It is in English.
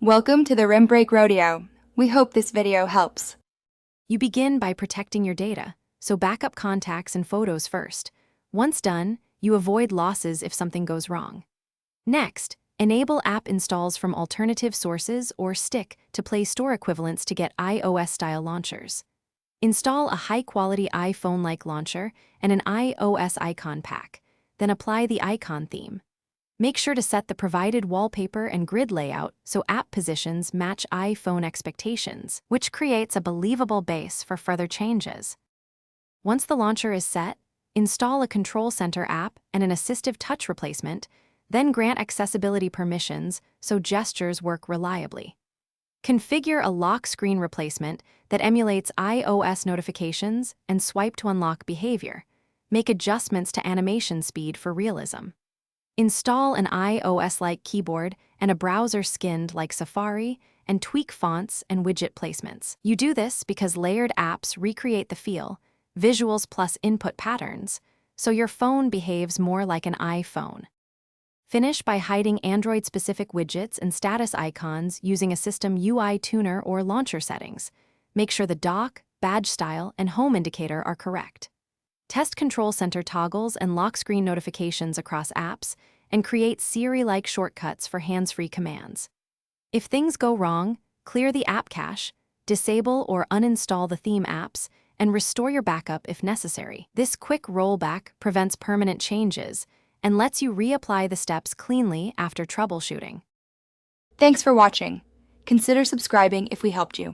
Welcome to the Rim Break Rodeo. We hope this video helps. You begin by protecting your data, so back up contacts and photos first. Once done, you avoid losses if something goes wrong. Next, enable app installs from alternative sources or stick to Play Store equivalents to get iOS-style launchers. Install a high-quality iPhone-like launcher and an iOS icon pack, then apply the icon theme. Make sure to set the provided wallpaper and grid layout so app positions match iPhone expectations, which creates a believable base for further changes. Once the launcher is set, install a Control Center app and an assistive touch replacement, then grant accessibility permissions so gestures work reliably. Configure a lock screen replacement that emulates iOS notifications and swipe to unlock behavior. Make adjustments to animation speed for realism. Install an iOS-like keyboard and a browser skinned like Safari, and tweak fonts and widget placements. You do this because layered apps recreate the feel, visuals plus input patterns, so your phone behaves more like an iPhone. Finish by hiding Android-specific widgets and status icons using a system UI tuner or launcher settings. Make sure the dock, badge style, and home indicator are correct. Test Control Center toggles and lock screen notifications across apps, and create Siri-like shortcuts for hands-free commands. If things go wrong, clear the app cache, disable or uninstall the theme apps, and restore your backup if necessary. This quick rollback prevents permanent changes and lets you reapply the steps cleanly after troubleshooting. Thanks for watching. Consider subscribing if we helped you.